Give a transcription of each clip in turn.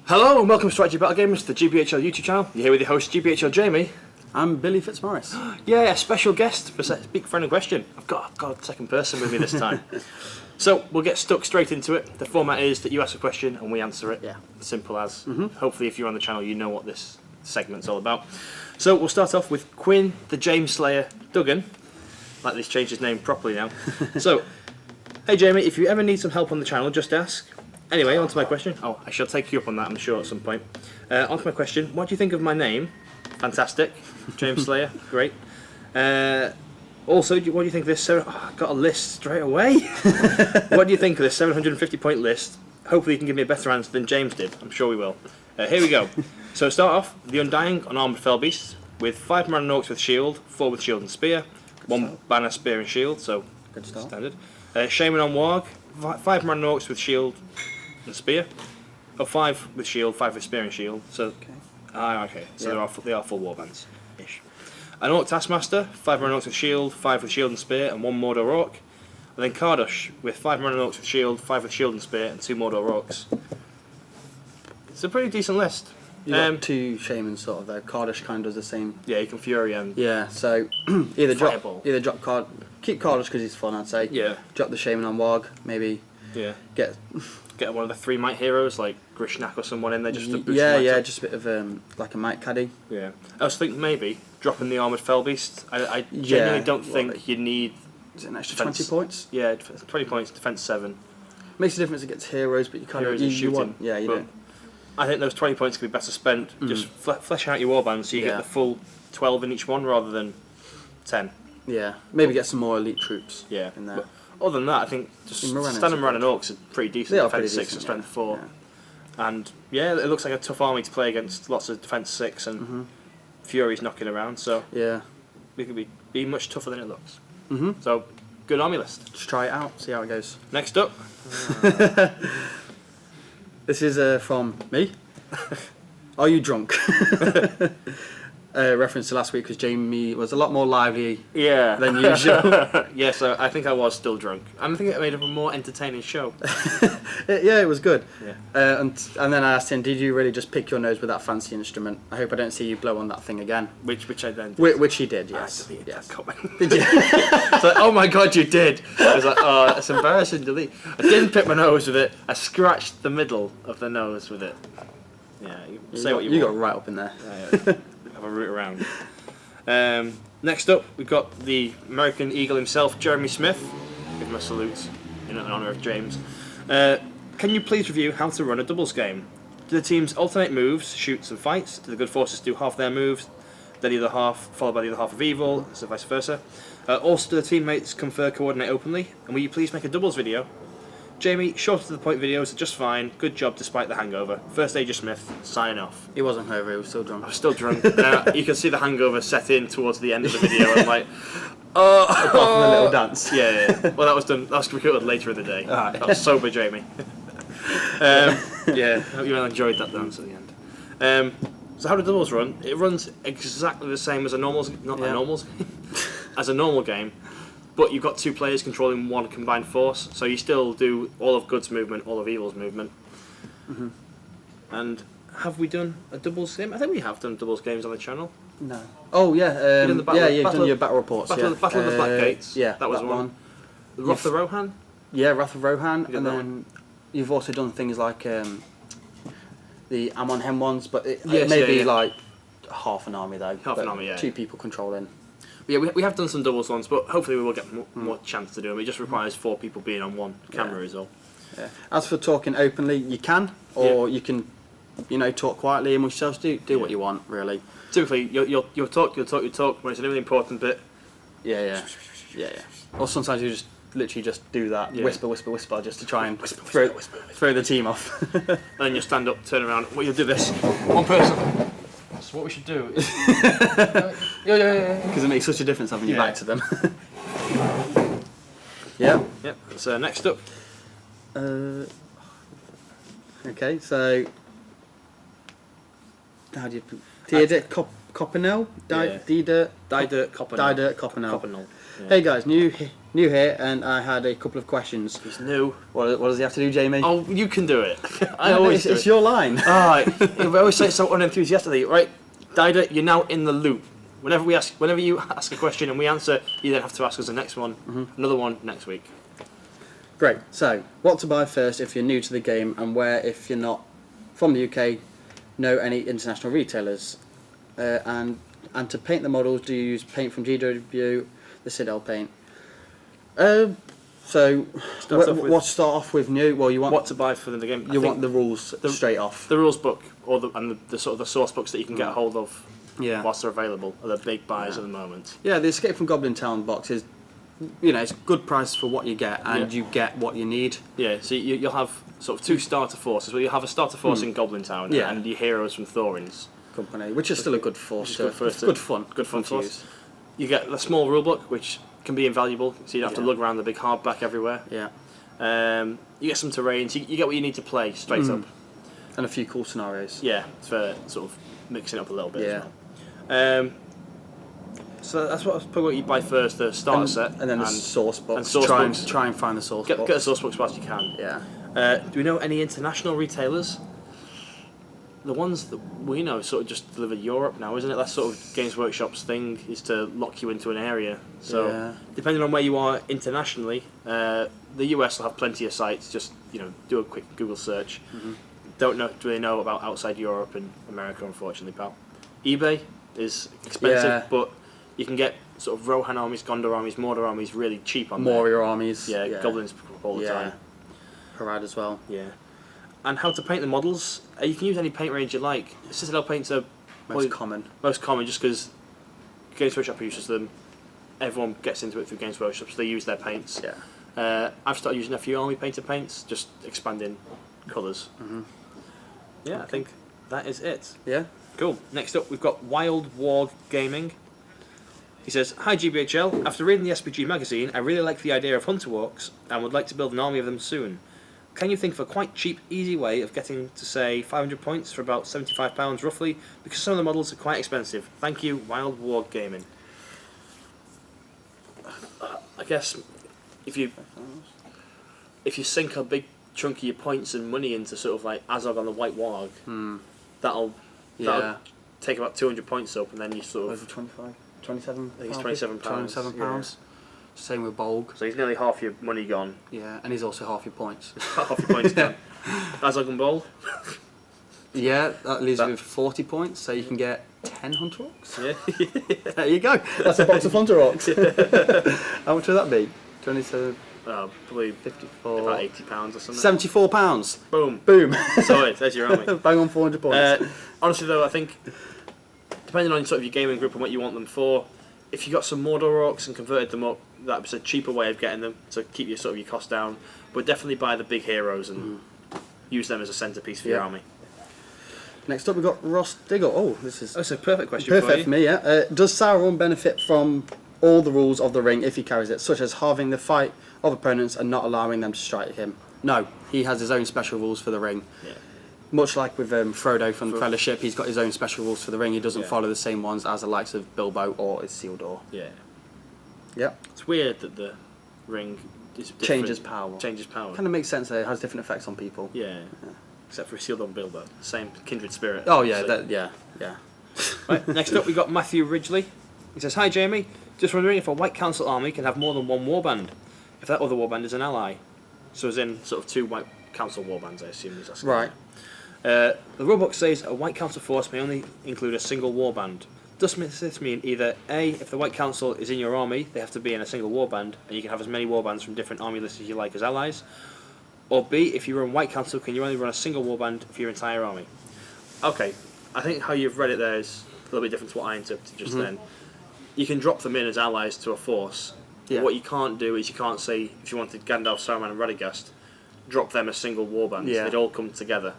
Hello and welcome to Strategy Battle Gamers, the GBHL YouTube channel. You're here with your host GBHL Jamie. I'm Billy Fitzmaurice. Yeah, a special guest for Speak Friend and Question. I've got a second person with me this time. So we'll get stuck straight into it. The format is that you ask a question and we answer it. Yeah. Simple as. Hopefully if you're on the channel you know what this segment's all about. So we'll start off with Quinn, the James Slayer, Duggan. Like he's changed his name properly now. So, hey Jamie, if you ever need some help on the channel, just ask. Anyway, on to my question. Oh, I shall take you up on that, I'm sure, at some point. On to my question. What do you think of my name? Fantastic. James Slayer, great. Also, what do you think of this? I got a list straight away. What do you think of this 750-point list? Hopefully you can give me a better answer than James did. I'm sure we will. Here we go. So start off, the Undying on Armoured Fell Beasts, with 5 Marine Orcs with shield, 4 with shield and spear, 1 banner, spear and shield, so Good start. Standard. Shaman on Warg, 5 Marine Orcs with shield and spear. 5 with shield, 5 with spear and shield. So, okay. So they are full warbands ish. An Orc Taskmaster, 5 Marine Orcs with shield, 5 with shield and spear, and 1 Mordor Orc. And then Kardush with 5 Marine Orcs with shield, 5 with shield and spear, and 2 Mordor Orcs. It's a pretty decent list. You got 2 shamans sort of though. Kardush kind of does the same. Yeah, you can Fury and Yeah, so either Fireball. drop card, keep Kardush because he's fun. I'd say. Yeah. Drop the shaman on Warg, maybe. Yeah. Get one of the 3 might heroes like Grishnak or someone in there just to boost yeah, the might up. just a bit of like a might caddy. Yeah. I was thinking maybe dropping the Armoured Fell Beast. I genuinely don't think you need. Is it an extra defense. 20 points? Yeah, 20 points, defense 7. Makes a difference against heroes, but you kind Heroes of and you shooting. want, yeah, you But don't. I think those 20 points could be better spent. Just flesh out your warbands so you get the full 12 in each one rather than 10. Yeah, maybe get some more elite troops. Yeah. In there. But other than that, I think just Moran's standing around and Orcs are pretty decent. They are Defense pretty 6 and decent, strength 4. yeah. And yeah, it looks like a tough army to play against. Lots of defense 6 and Furies knocking around. So Yeah. we could be much tougher than it looks. Mhm. So good army list. Just try it out, see how it goes. Next up. This is from me. Are you drunk? Reference to last week because Jamie was a lot more lively Yeah. than usual. Yeah, so I think I was still drunk. I think it made it a more entertaining show. Yeah, it was good. Yeah. And then I asked him, did you really just pick your nose with that fancy instrument? I hope I don't see you blow on that thing again. Which I then did. Which he did, I yes. deleted Yes. that comment. Did you? It's like, oh my god, you did. I was like, oh, that's embarrassing. Delete. I didn't pick my nose with it. I scratched the middle of the nose with it. Yeah, say what you got want. right up in there. Yeah. Have a route around. Next up, we've got the American Eagle himself, Jeremy Smith. Give him a salute in honour of James. Can you please review how to run a doubles game? Do the teams alternate moves, shoots and fights? Do the good forces do half their moves, then the other half followed by the other half of evil, so vice versa? Also, do the teammates confer coordinate openly? And will you please make a doubles video? Jamie, shorter to the point videos are just fine. Good job despite the hangover. First Ager Smith, sign off. He wasn't over, he was still drunk. I was still drunk. You can see the hangover set in towards the end of the video. I'm like, oh. Apart from the little dance. Yeah. Well, that was done. That was recorded later in the day. Alright. That was sober Jamie. Yeah, I hope you enjoyed that dance at the end. So how do doubles run? It runs exactly the same as a normals, as a normal game. But you've got 2 players controlling 1 combined force, so you still do all of Good's movement, all of Evil's movement. And have we done a doubles game? I think we have done doubles games on the channel. No. Oh yeah, You've done the you've done your battle reports. Battle of the Black Gates. Yeah, that was one. Wrath of Rohan. Yeah, Wrath of Rohan, did and that then one. you've also done things like the Amon Hem ones, but it Yes, may yeah, be yeah. like half an army though. Half an army, yeah. 2 people controlling. Yeah, we have done some doubles ones, but hopefully we will get more chance to do them. It just requires 4 people being on one camera is all. Yeah. As for talking openly, you can, or you can, talk quietly amongst yourselves. Do what you want, really. Typically, you'll talk when it's a really important bit. Yeah. Or sometimes you just literally just do that, Yeah. whisper, just to try and Whisper. throw the team off. And then you stand up, turn around. Well, you'll do this. One person. So what we should do is... yeah. Because it makes such a difference having your Yeah. back to them. Yeah. Yep. So next up. Okay, so how do you... Diedirt Coppenell? Yeah. Diedirt Diedirt Coppenell. Coppenell. Yeah. Hey guys, new new here, and I had a couple of questions. He's new. What does he have to do, Jamie? Oh, you can do it. I always do it's it. your line. Alright, we always say it so unenthusiastically. Right, Dida, you're now in the loop. Whenever you ask a question and we answer, you then have to ask us the next one, another one next week. Great. So, what to buy first if you're new to the game, and where, if you're not from the UK, know any international retailers? And to paint the models, do you use paint from GW, the Citadel paint? So, what start off with new? Well, you want what to buy for the game. You want the rules straight off. The rules book, or the sort of the source books that you can get a hold of. Yeah. Whilst they're available, are the big buys at the moment. Yeah, the Escape from Goblin Town box is, it's good price for what you get, and you get what you need. Yeah, so you'll have sort of two starter forces. Well, you'll have a starter force in Goblin Town, and your heroes from Thorin's Company, which is still a good force. Good fun to use. You get the small rulebook, which can be invaluable, so you don't have to lug around the big hardback everywhere. Yeah. You get some terrains. You get what you need to play straight up, and a few cool scenarios. Yeah, for sort of mixing up a little bit. Yeah. As well. So that's probably what you buy first, the starter set, and then the source box. And source books. Try and find the source box. Get the source books whilst you can. Yeah. Do we know any international retailers? The ones that we know sort of just deliver Europe now, isn't it? That's sort of Games Workshop's thing, is to lock you into an area. So depending on where you are internationally, the US will have plenty of sites. Just do a quick Google search. Don't really know about outside Europe and America, unfortunately, pal. eBay is expensive, but you can get sort of Rohan armies, Gondor armies, Mordor armies really cheap on there. Moria armies. Yeah, goblins all the time. Harad as well. Yeah. And how to paint the models. You can use any paint range you like. Citadel paints are Most common just because Games Workshop uses them. Everyone gets into it through Games Workshop, so they use their paints. Yeah. I've started using a few army painter paints, just expanding colours. Yeah, I think that is it. Yeah. Cool. Next up, we've got Wild Warg Gaming. He says, "Hi GBHL. After reading the SBG magazine, I really like the idea of Hunter Orcs and would like to build an army of them soon. Can you think of a quite cheap, easy way of getting to, say, 500 points for about £75 roughly? Because some of the models are quite expensive. Thank you, Wild Warg Gaming." I guess if you sink a big chunk of your points and money into sort of like Azog on the White Warg, that'll take about 200 points up, and then you sort of... Over 25? 27? I think it's £27. £27. Yeah. Same with Bolg. So he's nearly half your money gone. Yeah, and he's also half your points. Half your points gone. Azog and Bolg? Yeah, that leaves you with 40 points, so you can get 10 Hunter Orcs. Yeah. There you go. That's a box of Hunter Orcs. How much would that be? 27... probably 54... about £80 or something. £74. Boom. Boom. Sorry, there's your army. Bang on 400 points. Honestly though, I think, depending on sort of your gaming group and what you want them for, if you got some Mordor Orcs and converted them up, that was a cheaper way of getting them to keep your sort of your cost down. But definitely buy the big heroes and use them as a centerpiece for your army. Next up, we've got Ross Diggle. Oh, this is That's a perfect question. perfect for me. Yeah. Does Sauron benefit from all the rules of the ring if he carries it, such as halving the fight of opponents and not allowing them to strike him? No, he has his own special rules for the ring. Yeah. Much like with Frodo from Fellowship, he's got his own special rules for the ring. He doesn't follow the same ones as the likes of Bilbo or Isildur. Yeah. Yeah. It's weird that the ring is different. Changes power. Changes power. Kind of makes sense. It has different effects on people. Yeah. Except for Isildur and Bilbo, same kindred spirit. Oh yeah, so. yeah. Right, next up we got Matthew Ridgely. He says, "Hi Jamie, just wondering if a White Council army can have more than one warband, if that other warband is an ally." So as in sort of two White Council warbands, I assume he's asking. Right. The rulebook says a White Council force may only include a single warband. Does this mean either A, if the White Council is in your army, they have to be in a single warband, and you can have as many warbands from different army lists as you like as allies? Or B, if you run White Council, can you only run a single warband for your entire army? Okay, I think how you've read it there is a little bit different to what I interpreted just then. You can drop them in as allies to a force. Yeah. What you can't do is you can't say, if you wanted Gandalf, Saruman and Radagast, drop them as single warbands. Yeah. They'd all come together.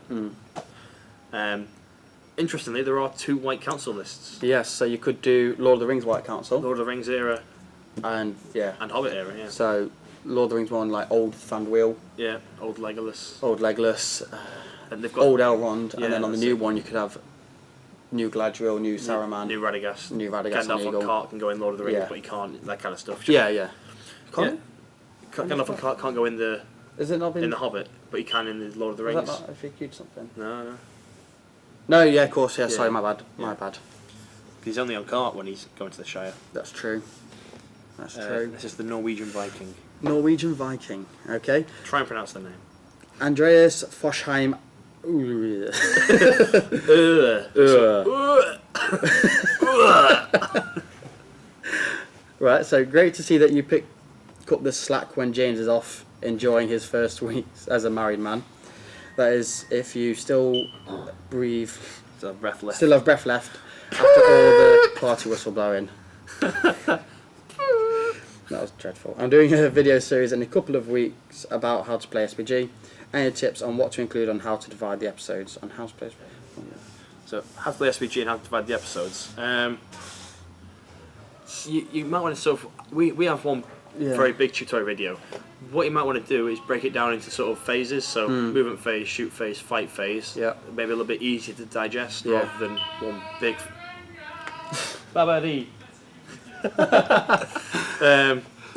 Interestingly, there are two White Council lists. Yes, so you could do Lord of the Rings White Council. Lord of the Rings era and Hobbit era, yeah. So Lord of the Rings one, like Old Thranduil, Yeah, old Legolas. Old Legolas, And they've got Old Elrond, Yeah, and then on the that's new it. one you could have New Galadriel, New Saruman, New Radagast. New Radagast and Gandalf Eagle. on cart can go in Lord of the Rings, Yeah. but he can't, that kind of stuff. Yeah. Can't Can't go in the Is it not been? in the Hobbit, but you can in the Lord of the Is Rings. that not FAQ'd something? No. No, yeah, of course, yeah. Yeah. Sorry, my bad. Yeah. My bad. He's only on cart when he's going to the Shire. That's true. That's true. This is the Norwegian Viking. Norwegian Viking. Okay. Try and pronounce the name. Andreas Foschheim. Right. So great to see that you pick up the slack when James is off enjoying his first weeks as a married man. That is, if you still breathe, Still have breath left. still have breath left after all the party whistle blowing. That was dreadful. I'm doing a video series in a couple of weeks about how to play SBG. Any tips on what to include on how to divide the episodes on how to play? So, how to play SBG and how to divide the episodes. You might want to we have one very big tutorial video. What you might want to do is break it down into sort of phases. So movement phase, shoot phase, fight phase. Yeah. Maybe a little bit easier to digest rather than one big. Babadi.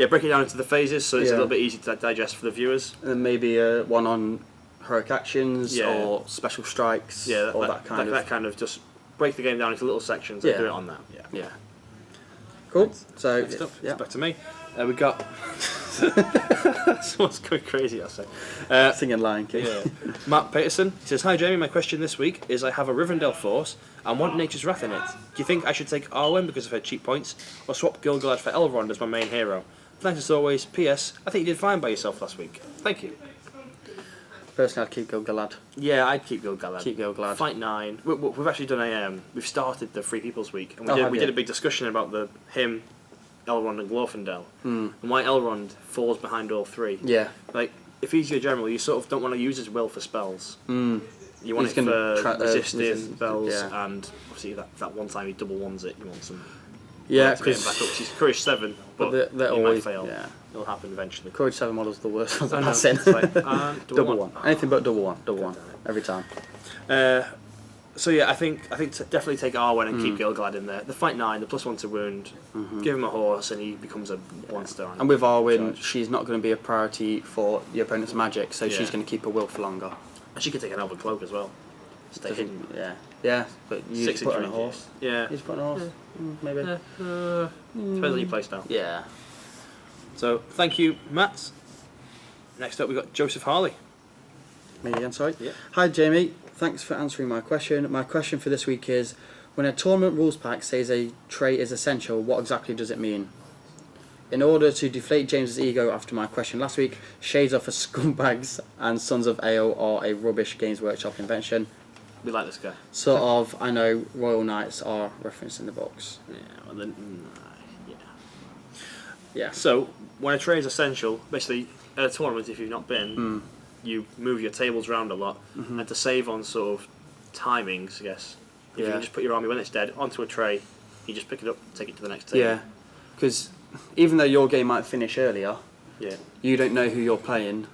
Break it down into the phases so it's a little bit easier to digest for the viewers. And then maybe one on heroic actions or special strikes. Yeah, or that kind of. Just break the game down into little sections and do it on that. Yeah. Cool. So Next up, it's back to me. We got. Someone's going crazy, I'll say. Singing Lion King. Yeah. Matt Peterson says, "Hi Jamie, my question this week is I have a Rivendell force and want Nature's Wrath in it. Do you think I should take Arwen because of her cheap points, or swap Gilgalad for Elrond as my main hero? Thanks as always. P.S. I think you did fine by yourself last week. Thank you." Personally, I'd keep Gilgalad. Yeah, I'd keep Gilgalad. Keep Gilgalad. Fight 9. We've actually done we've started the Free People's Week, and we you? did a big discussion about him, Elrond and Glorfindel, and why Elrond falls behind all three. Yeah. Like, if he's your general, you sort of don't want to use his will for spells. You want He's it gonna for resisting spells, yeah. and obviously that one time he double ones it, you want some. Yeah, to get him back up. She's Courage 7, but they're he always might fail. Yeah. It'll happen eventually. Courage 7 model's the worst ones I I've know, seen. it's like, Double one. Anything but double one. Every time. So yeah, I think definitely take Arwen and keep Gilgalad in there. The fight 9, the +1 to wound, give him a horse and he becomes a 1-star. And with Arwen, she's not going to be a priority for the opponent's magic, so she's going to keep her will for longer. And she could take an Elven cloak as well. Stay hidden. Yeah, but you 6 just put on a inch horse. Yeah. You just put on a horse. Maybe. Depends on your playstyle. Yeah. So thank you, Matt. Next up, we've got Joseph Harley. Me again, sorry. Yeah. Hi Jamie, thanks for answering my question. My question for this week is, when a tournament rules pack says a tray is essential, what exactly does it mean? In order to deflate James's ego after my question last week, Shades are for scumbags and Sons of Ale are a rubbish Games Workshop invention. We like this guy. Sort of, I know Royal Knights are referenced in the box. Yeah, well then, Yeah. So, when a tray is essential, basically, at a tournament, if you've not been, you move your tables around a lot, and to save on sort of timings, I guess, if you can just put your army when it's dead onto a tray, you just pick it up, take it to the next table. Yeah, because even though your game might finish earlier, you don't know who you're playing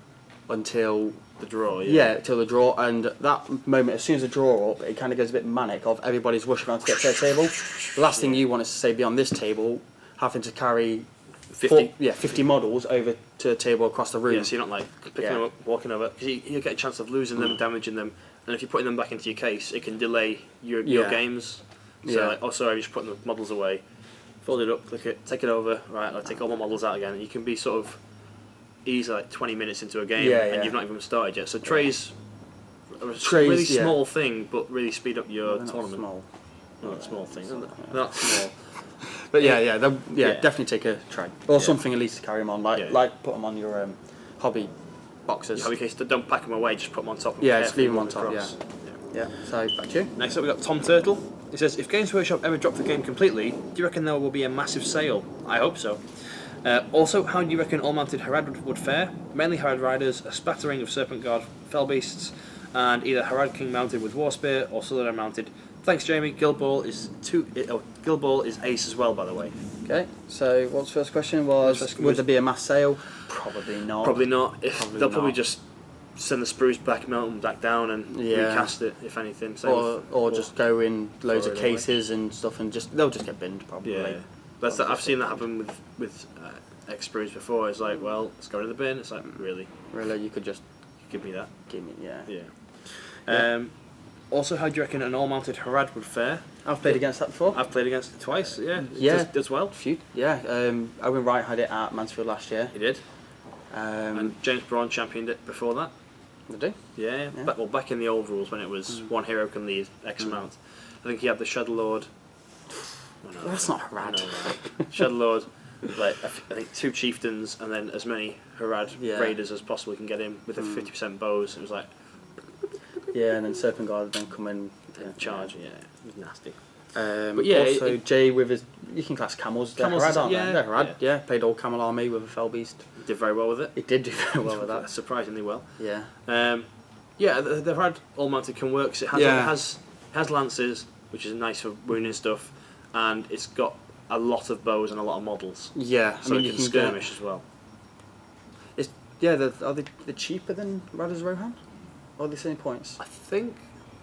until the draw. till the draw, and that moment, as soon as the draw up, it kind of goes a bit manic of everybody's rushing around to get to their table. The last thing you want is to say be on this table, having to carry 50 models over to a table across the room. Yeah, so you're not like picking them up, walking over, because you get a chance of losing them, damaging them, and if you're putting them back into your case, it can delay your games. So like, oh sorry, I'm just putting the models away. Fold it up, click it, take it over. Right, I'll take all my models out again. And you can be sort of easily like 20 minutes into a game, and you've not even started yet. So trays are a really small thing, but really speed up your tournament. Not a small thing. They're not small. But definitely take a tray or something at least to carry them on, like put them on your hobby boxes. Your hobby case, don't pack them away. Just put them on top. And just leave them on top. Across. Yeah. So back to you. Next up, we got Tom Turtle. He says, if Games Workshop ever drop the game completely, do you reckon there will be a massive sale? I hope so. Also, how do you reckon all-mounted Harad would fare? Mainly Harad riders, a spattering of Serpent Guard fell beasts, and either Harad King mounted with Warspear or Suladar mounted. Thanks, Jamie. Guild Ball is ace as well, by the way. Okay. So what's the first question was? Would there be a mass sale? Probably not. Probably not. They'll probably just send the sprues back, melt them back down, and recast it if anything. Or just go in loads of cases and stuff, and they'll just get binned probably. Yeah. I've seen that happen with X-Sprues before. It's like, well, let's go to the bin. It's like, really? Really, you could just Give me that. give me, yeah. Yeah. Also, how do you reckon an all-mounted Harad would fare? I've played against that before. I've played against it twice, yeah. Yeah. It does well. Yeah. Owen Wright had it at Mansfield last year. He did. Um, And James Braun championed it before that. did he? Yeah. Back in the old rules when it was one hero can lead X amount. I think he had the Shadow Lord. Oh, no, That's not Harad. No. Shadow Lord, like I think 2 chieftains and then as many Harad raiders as possible can get him with a 50% bows. It was like Yeah, and then Serpent Guard would then come in charge. Yeah, it was nasty. But yeah, also Jay with his, you can class camels. They're Camels, Harad, aren't yeah, they? They're Harad. yeah. Yeah, played all camel army with a fell beast. Did very well with it. It did do very well with that. Surprisingly well. Yeah. Yeah, the Harad all mounted can work. 'Cause it has lances, which is nice for wounding stuff, and it's got a lot of bows and a lot of models. Yeah, So it can skirmish as well. Are they cheaper than Radha's Rohan? Or are they the same points? I think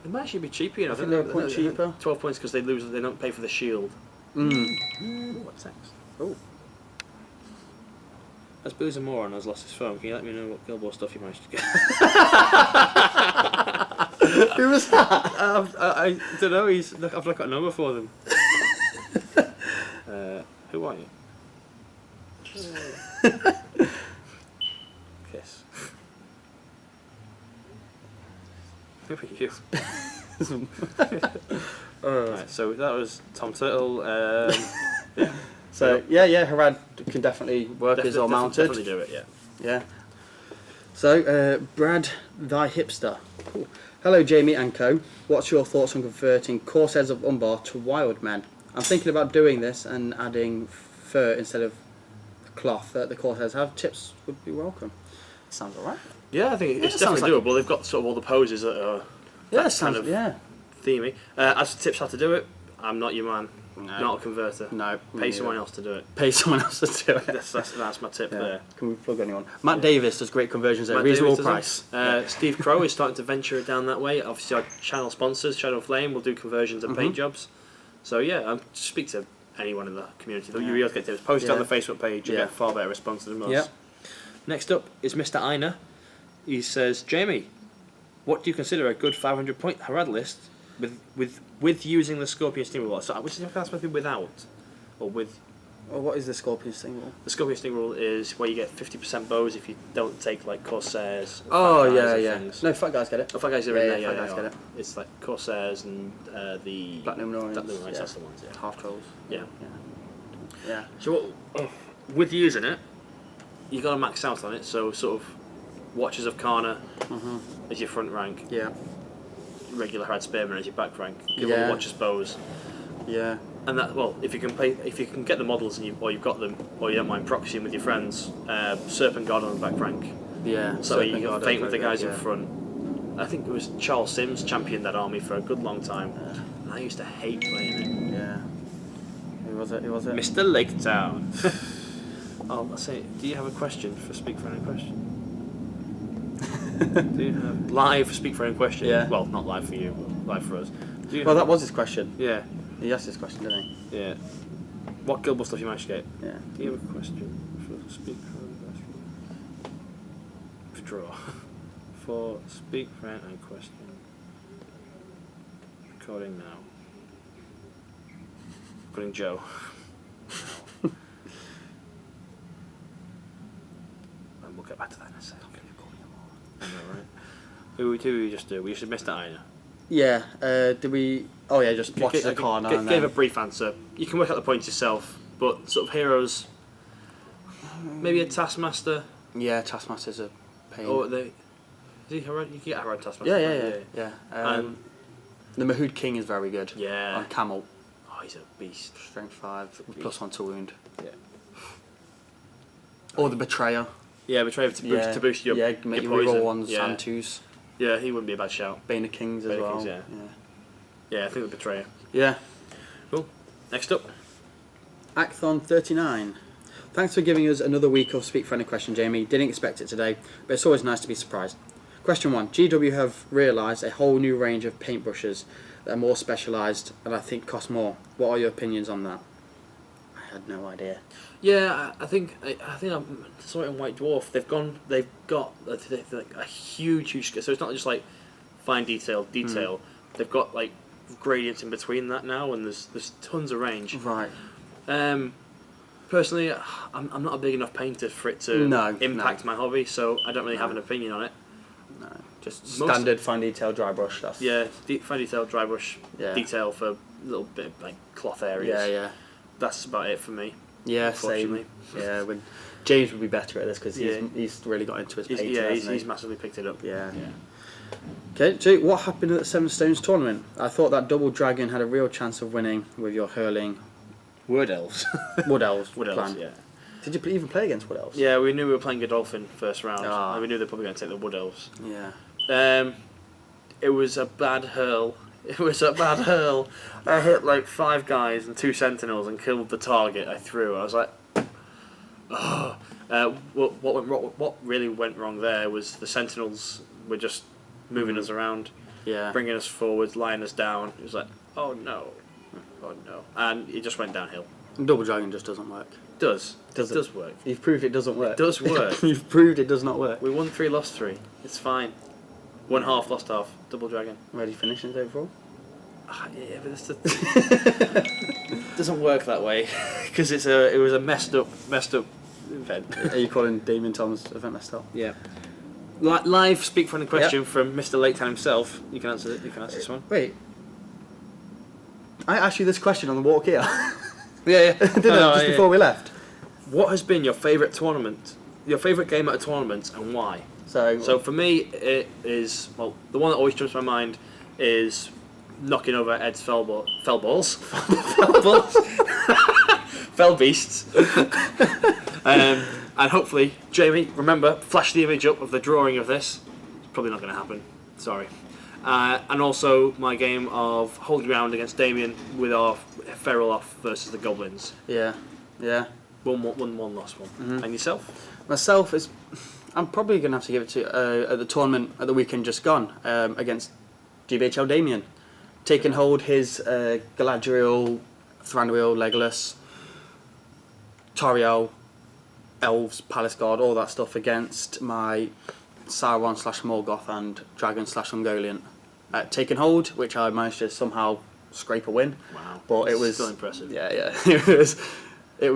they might actually be cheaper. You know, I think they're a point cheaper. 12 points because they don't pay for the shield. Ooh, what's next? Oh. As Boozer Moron has lost his phone, can you let me know what Guild Ball stuff you managed to get? Who was that? I don't know. I've not got a number for them. Who are you? Kiss. Who are you? Right, so that was Tom Turtle. Yeah. So Harad can definitely work as all mounted. Definitely do it. Yeah. Yeah. So Brad, thy hipster. Cool. Hello, Jamie and co. What's your thoughts on converting Corsairs of Umbar to wild men? I'm thinking about doing this and adding fur instead of cloth that the Corsairs have. Tips would be welcome. Sounds alright. Yeah, I think it's it sounds definitely doable. They've got sort of all the poses that are themey. As for tips how to do it, I'm not your man. No. Not a converter. No. Pay someone else to do it. Pay someone else to do it. That's my tip there. Can we plug anyone? Matt Davis does great conversions at a reasonable price. Steve Crow is starting to venture down that way. Obviously, our channel sponsors, Shadow Flame, will do conversions and paid jobs. So yeah, speak to anyone in the community. You really get tips. Post it on the Facebook page. You get far better response than most. Yeah. Next up is Mr. Einer. He says, Jamie, what do you consider a good 500-point Harad list with using the Scorpion Sting rule? So, which is supposed to be without, or with? Well, what is the Scorpion Sting rule? The Scorpion Sting rule is where you get 50% bows if you don't take like Corsairs. Oh Fat Guys yeah. and things. No, Fat Guys get it. Oh, Fat Guys are in there. Fat Guys get it. It's like Corsairs and the Black Luminarians. That's the ones. Yeah. Half trolls. Yeah. Yeah. So with using it, you got to max out on it. So sort of Watchers of Karna as your front rank. Yeah. Regular Harad Spearman as your back rank. Give all the Watchers bows. Yeah. And that if you can get the models and you've got them, or you don't mind proxying with your friends, Serpent Guard on the back rank. Yeah. So you can feint with the guys in front. I think it was Charles Sims championed that army for a good long time, and I used to hate playing it. Yeah. Who was it? Mr. Laketown. Oh, let's say, do you have a question for Speak for Any Question? Do you have live Speak for Any Question? Yeah. Well, not live for you, but live for us. That was his question. Yeah. He asked his question, didn't he? Yeah. What Guild Ball stuff you managed to get? Yeah. Do you have a question for Speak for Any Question? Withdraw. For Speak for Any Question. Recording now. Recording Joe. And we'll get back to that in a second. I know, right? Who do we just do? We should miss that Einer. Yeah. Did we? Oh yeah, just watch the corner. Gave a brief answer. You can work out the points yourself, but sort of heroes. Maybe a Taskmaster. Yeah, Taskmaster's a pain. Or is he Harad? You can get a Harad Taskmaster. Yeah. And the Mahood King is very good. Yeah. On camel. Oh, he's a beast. Strength 5, +1 to wound. Yeah. Or the Betrayer. Yeah, Betrayer to boost your make your poison. reroll 1s and 2s. Yeah, he wouldn't be a bad shout. Bane of Kings as Bane of well. Kings, yeah, I think the Betrayer. Yeah. Cool. Next up. Acthon 39. Thanks for giving us another week of Speak for Any Question, Jamie. Didn't expect it today, but it's always nice to be surprised. Question 1. GW have realised a whole new range of paintbrushes that are more specialised and I think cost more. What are your opinions on that? I had no idea. Yeah, I think I saw it in White Dwarf. They've got a huge scale. So it's not just like fine detail. They've got like gradients in between that now, and there's tons of range. Right. Personally, I'm not a big enough painter for it to impact my hobby, so I don't really have an opinion on it. No, just standard fine detail dry brush stuff. Yeah, fine detail dry brush detail for a little bit of, like cloth areas. Yeah. That's about it for me. Yeah, same. Yeah, when James would be better at this because he's really got into his painting. He's massively picked it up. Yeah. Okay, so what happened at the Seven Stones tournament? I thought that double dragon had a real chance of winning with your hurling. Wood elves. Wood elves. Plan. Yeah. Did you even play against Wood elves? Yeah, we knew we were playing Godolphin first round, and we knew they were probably going to take the Wood elves. Yeah. It was a bad hurl. I hit like 5 guys and 2 sentinels and killed the target I threw. I was like, oh. What really went wrong there was the sentinels were just moving us around, bringing us forwards, lying us down. It was like, oh no, and it just went downhill. Double dragon just doesn't work. It does work. You've proved it doesn't work. It does work. You've proved it does not work. We won 3, lost 3. It's fine. Won half, lost half. Double dragon. Where did you finish in overall? Yeah, but it doesn't work that way because it was a messed up event. Are you calling Damien Tom's event messed up? Yeah. Live speak for any question from Mr. Lake Town himself. You can answer this one. Wait. I asked you this question on the walk here. Yeah. Just before we left. What has been your favourite tournament? Your favourite game at a tournament, and why? So for me, it is the one that always jumps to my mind is knocking over Ed's fell balls, fell beasts, and hopefully, Jamie, remember, flash the image up of the drawing of this. It's probably not going to happen. Sorry. And also my game of Hold Ground against Damien with our Feral off versus the Goblins. Yeah. One, lost one. Mm-hmm. And yourself? Myself is, I'm probably going to have to give it to at the tournament at the weekend just gone against GBHL Damien, taking hold his Galadriel, Thranduil, Legolas, Toriel, Elves, Palace Guard, all that stuff against my Sauron / Morgoth and Dragon / Ungoliant. Taken hold, which I managed to somehow scrape a win. Wow! But it was still impressive. Yeah. It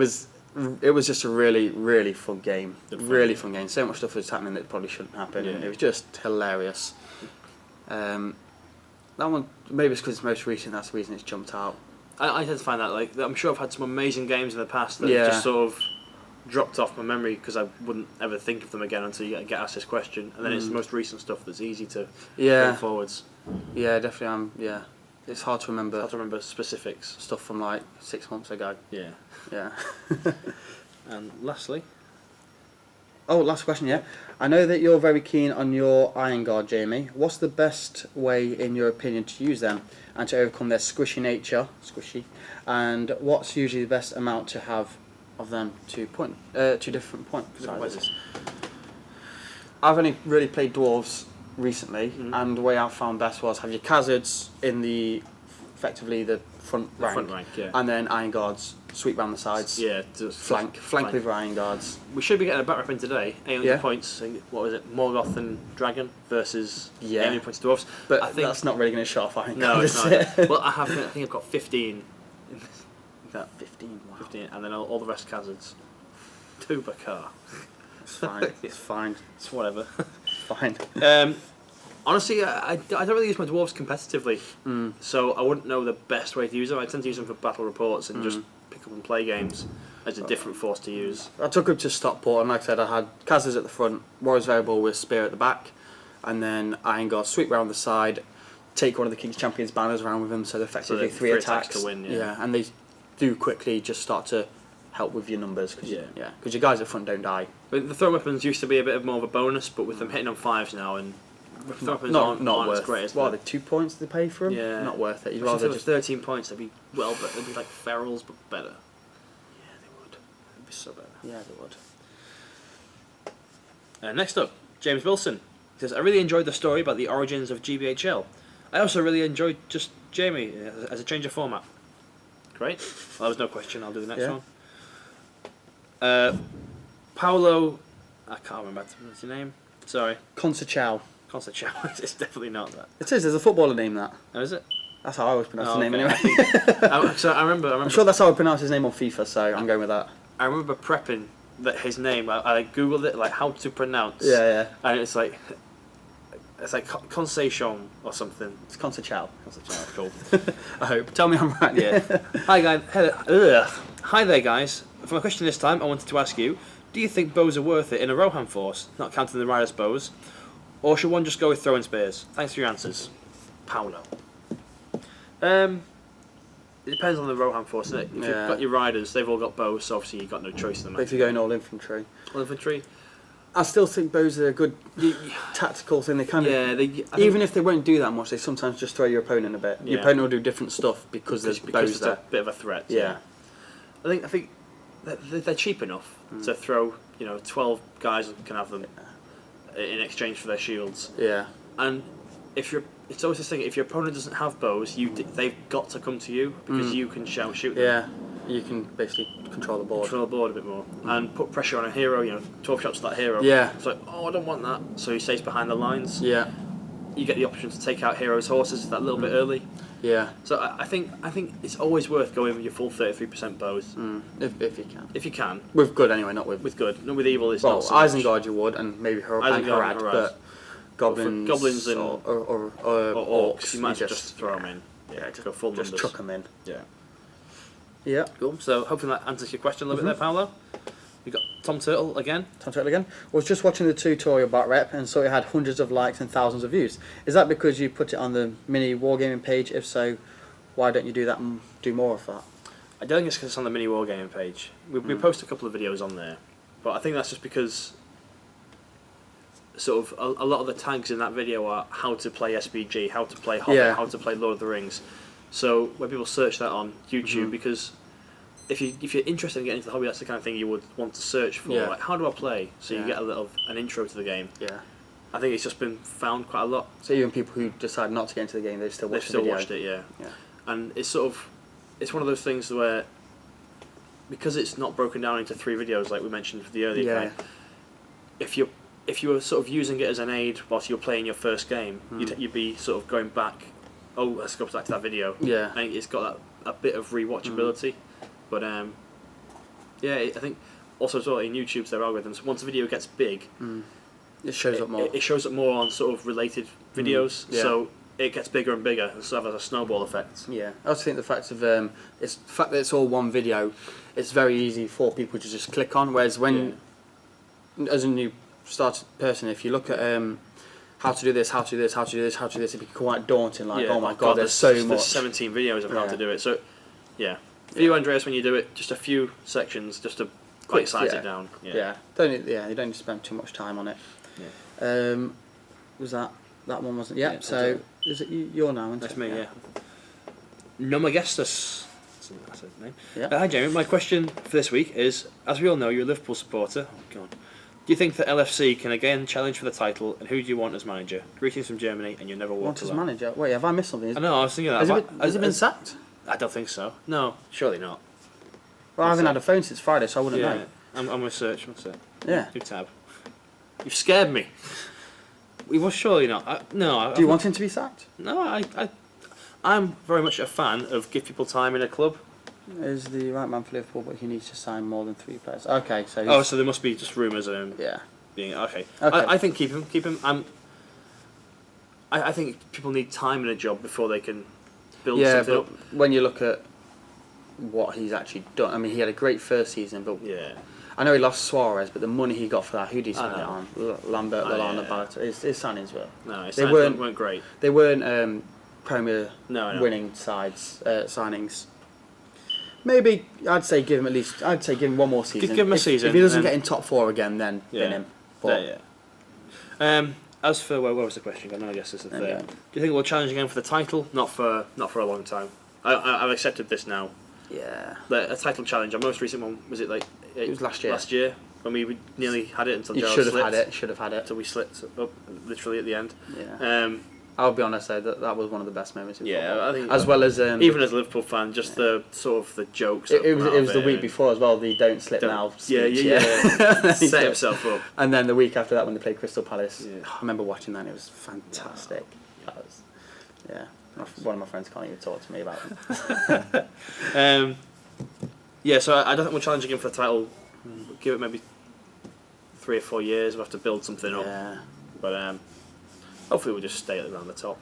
was just a really fun game. Really fun game. So much stuff was happening that probably shouldn't happen. Yeah. It was just hilarious. That one, maybe it's because it's most recent. That's the reason it's jumped out. I tend to find that I'm sure I've had some amazing games in the past that have just sort of dropped off my memory because I wouldn't ever think of them again until you get asked this question, and then it's the most recent stuff that's easy to bring forwards. Yeah, definitely. It's hard to remember. Hard to remember specifics. Stuff from like 6 months ago. Yeah. And lastly. Oh, last question, yeah. I know that you're very keen on your Iron Guard, Jamie. What's the best way, in your opinion, to use them and to overcome their squishy nature? And what's usually the best amount to have of them to different point sizes? I've only really played Dwarves recently, and the way I found best was have your Khazards in effectively the front rank, and then Iron Guards sweep round the sides. Yeah, flank with Iron Guards. We should be getting a back rep in today. 800 points. What was it? Morgoth and Dragon versus 800 points Dwarves. But I think that's not really going to show off Iron Guards. No, it's not. Well, I think I've got 15. 15. Wow. 15, and then all the rest Khazards. 2 per car. It's fine. It's fine. It's whatever. Fine. Honestly, I don't really use my dwarves competitively, so I wouldn't know the best way to use them. I tend to use them for battle reports and just pick up and play games as a different force to use. I took them to Stockport, and like I said, I had Khazards at the front, Warriors Variable with Spear at the back, and then Iron Guard sweep round the side, take one of the King's Champions banners around with them, so they're effectively 3 attacks to win. Yeah, and they do quickly just start to help with your numbers because your guys at front don't die. But the throw weapons used to be a bit more of a bonus, but with them hitting on 5s now and throw weapons aren't worth as great as what are they, 2 points they pay for them? Yeah, not worth it. You'd rather just 13 points. They'd be but they'd be like ferals but better. Yeah, they would. They'd be so better. Yeah, they would. Next up, James Wilson says, I really enjoyed the story about the origins of GBHL. I also really enjoyed just Jamie as a change of format. Great. Well, that was no question. I'll do the next one. Paolo, I can't remember what's your name. Sorry, Conceicao. Conceicao. It's definitely not that. It is. There's a footballer named that. Oh, is it? That's how I always pronounce his name okay. anyway. So I remember. I'm sure that's how I pronounce his name on FIFA, so I'm going with that. I remember prepping that his name. I googled it, like how to pronounce. Yeah. And it's like Conceição or something. It's Conceicao. Conceição, cool. I hope. Tell me I'm right. Yeah. Hi guys. Hello. Hi there, guys. For my question this time, I wanted to ask you: do you think bows are worth it in a Rohan force, not counting the riders' bows, or should one just go with throwing spears? Thanks for your answers, Paolo. It depends on the Rohan force, isn't it? If you've got your riders, they've all got bows, so obviously you've got no choice in them. But if you're going all infantry. All infantry? I still think bows are a good tactical thing. They kind of, even if they won't do that much, they sometimes just throw your opponent a bit. Your opponent will do different stuff because there's bows there. It's a bit of a threat. Yeah. I think they're cheap enough to throw. 12 guys can have them in exchange for their shields. Yeah. And it's always this thing. If your opponent doesn't have bows, they've got to come to you because you can shoot them. Yeah. You can basically control the board. Control the board a bit more and put pressure on a hero. 12 shots to that hero. Yeah. It's like, I don't want that. So he stays behind the lines. Yeah. You get the option to take out heroes' horses that little bit early. Yeah. So I think it's always worth going with your full 33% bows. If you can. If you can. With good anyway, not with... With good. Not with evil, it's well, not so Isengard you would, and maybe Harad, but goblins and or orcs, you might just throw them in. Yeah, just go full just numbers. chuck them in. Yeah. Yeah. Cool. So hopefully that answers your question a little bit there, Paolo. We got Tom Turtle again. Was just watching the tutorial about rep and saw it had hundreds of likes and thousands of views. Is that because you put it on the mini wargaming page? If so, why don't you do that and do more of that? I don't think it's because it's on the mini wargaming page. We post a couple of videos on there, but I think that's just because sort of a lot of the tags in that video are how to play SBG, how to play Hobbit, how to play Lord of the Rings. So when people search that on YouTube, because if you're interested in getting into the hobby, that's the kind of thing you would want to search for. Like, how do I play? So you get an intro to the game. Yeah. I think it's just been found quite a lot. So even people who decide not to get into the game, they've still watched the video. Watched it, yeah. And it's it's one of those things where, because it's not broken down into 3 videos like we mentioned for the earlier game, if you were sort of using it as an aid whilst you're playing your first game, you'd be sort of going back. Oh, let's go back to that video. Yeah. And it's got a bit of rewatchability. But I think also as well in YouTube's their algorithms, once a video gets big, it shows up more. It shows up more on sort of related videos, so it gets bigger and bigger, and sort of has a snowball effect. Yeah, I also think the fact that it's all one video, it's very easy for people to just click on. Whereas when, as a new started person, if you look at how to do this, how to do this, how to do this, how to do this, it'd be quite daunting. Like, oh my god, there's so much. There's 17 videos of how to do it. So, for you, Andreas, when you do it, just a few sections, just to quick size it down. You don't need to spend too much time on it. Yeah. Was that one wasn't? Yeah. So is it you're now? That's me. Yeah. Nomagestus. That's his name. Yeah. Hi, Jamie. My question for this week is: as we all know, you're a Liverpool supporter. Oh God. Do you think that LFC can again challenge for the title, and who do you want as manager? Greetings from Germany, and you never walk alone. Want as manager? Wait, have I missed something? I know. I was thinking that. Has it been sacked? I don't think so. No, surely not. Well, I haven't had a phone since Friday, so I wouldn't know. I'm going to search. What's it? Yeah. New tab. You've scared me. We was surely not. No. Do you want him to be sacked? No, I'm very much a fan of give people time in a club. Is the right man for Liverpool, but he needs to sign more than 3 players. Okay, so. So there must be just rumours of him. Yeah. Being okay. I think keep him. I think people need time in a job before they can build something up. When you look at what he's actually done, I mean, he had a great first season, but I know he lost Suarez, but the money he got for that, who did he sign it on? Lambert, Lallana, Barrett. His signings were. No, his signings weren't great. They weren't Premier winning signings. Maybe I'd say give him one more season. Give him a season. If he doesn't get in top 4 again, then bin him. As for where was the question? I guess this is the third. Do you think we'll challenge again for the title? Not for a long time. I've accepted this now. Yeah. A title challenge. Our most recent one was it was last year. Last year when we nearly had it until you Gerald should have had it. Until we slipped up literally at the end. Yeah. I'll be honest though, that was one of the best moments in football. I think as well as even as a Liverpool fan, just the sort of the jokes. It was the week before as well. The don't slip now speech. Set himself up. And then the week after that, when they played Crystal Palace, I remember watching that. And it was fantastic. That was, one of my friends can't even talk to me about it. So I don't think we're challenging him for the title. We'll give it maybe 3 or 4 years. We'll have to build something up. But hopefully we'll just stay around the top.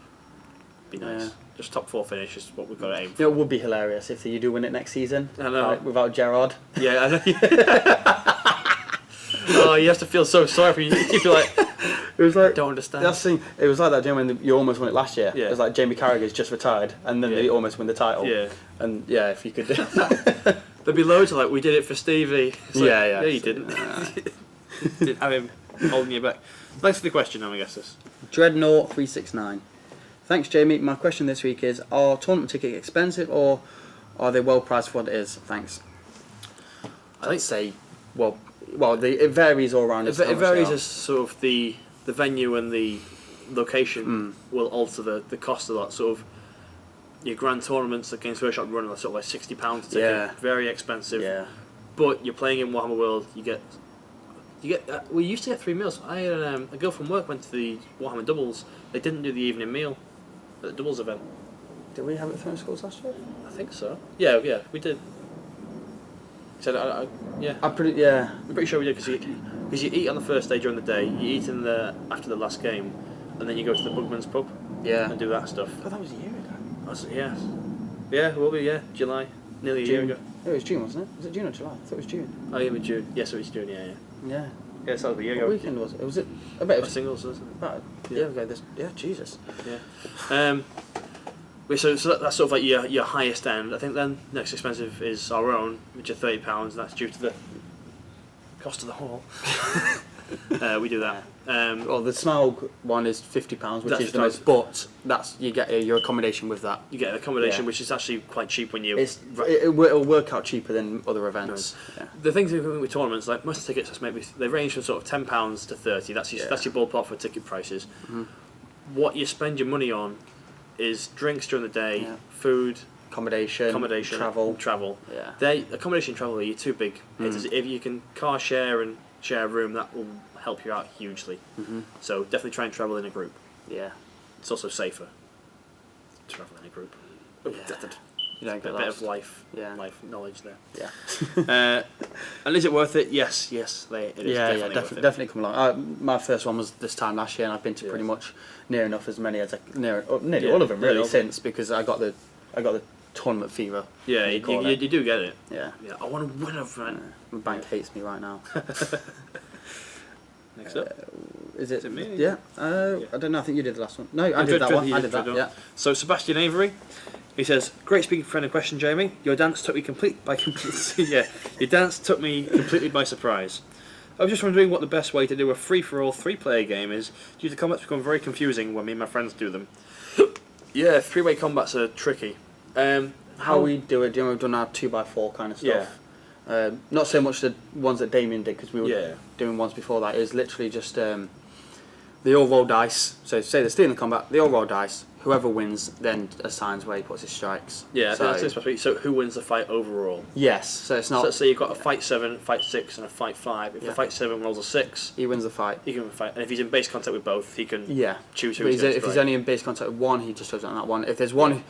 Be nice. Just top 4 finish is what we've got to aim for. It would be hilarious if you do win it next season. I know. Like, without Gerrard. Yeah, I know. Oh, you have to feel so sorry for you. You feel like it was like don't understand. That's the thing. It was like that, you know, when you almost won it last year. Yeah. It was like Jamie Carragher's just retired, and then they almost win the title. Yeah. And if you could. There'd be loads of like, we did it for Stevie. It's like, Yeah, you didn't. Didn't have him holding you back. Thanks for the question, I guess this. Dreadnought 369. Thanks, Jamie. My question this week is: are tournament tickets expensive, or are they well priced for what it is? Thanks. I'd say, it varies all around. It varies as sort of the venue and the location will alter the cost a lot. Sort of your grand tournaments, the Games Workshop run are sort of like £60 a ticket, very expensive. Yeah. But you're playing in Warhammer World, you get. We used to get 3 meals. I had a girl from work went to the Warhammer doubles. They didn't do the evening meal at the doubles event. Did we have it thrown schools last year? I think so. Yeah, we did. So I'm pretty sure we did because you eat on the first day during the day. You eat after the last game, and then you go to the Bugman's pub. And do that stuff. Oh, that was a year ago. It will be. July, nearly a year ago. It was June, wasn't it? Was it June or July? I thought it was June. Oh, yeah, it was June. Yes, it was June. Yeah. Yeah, so it was a year ago. What weekend was it? Was it? I bet it was singles, wasn't it? about a year ago. Jesus. Yeah. So that's sort of like your highest end. I think then next expensive is our own, which are £30. And that's due to the cost of the hall. We do that. Well, the Smaug one is £50, which That's is the most. But you get your accommodation with that. You get an accommodation, which is actually quite cheap when you. It'll work out cheaper than other events. No. The things with tournaments, like most tickets, they range from sort of £10 to £30. That's your ballpark for ticket prices. Mm-hmm. What you spend your money on is drinks during the day, food, accommodation, travel. Yeah. Accommodation and travel are your 2 big hitters. If you can car share and share a room, that will help you out hugely. Mm-hmm. So definitely try and travel in a group. Yeah. It's also safer to travel in a group. You don't get a bit of life knowledge there. Yeah. And is it worth it? Yes. It is definitely come along. My first one was this time last year, and I've been to pretty much near enough as many as nearly all of them really since, because I got the tournament fever. Yeah, you do get it. Yeah. I want to win a friend. My bank hates me right now. Next up. Is it me? Yeah. I don't know. I think you did the last one. No, I did that one. I did that. Yeah. So Sebastian Avery, he says, "Great speaking friend and question, Jamie. Your dance took me completely by surprise. I was just wondering what the best way to do a free-for-all 3-player game is, due to combats become very confusing when me and my friends do them." Yeah, 3-way combats are tricky. How we do it, we've done our 2x4 kind of stuff. Not so much the ones that Damien did, because we were doing ones before that. It was literally just they all roll dice. So say they're still in the combat, they all roll dice. Whoever wins then assigns where he puts his strikes. Yeah, so who wins the fight overall? Yes, so it's not. So let's say you've got a fight 7, fight 6, and a fight 5. If the fight 7 rolls a 6, he wins the fight. He can fight, and if he's in base contact with both, he can choose who but he's going to if he's only in base contact with one, he just goes on that one. If there's one,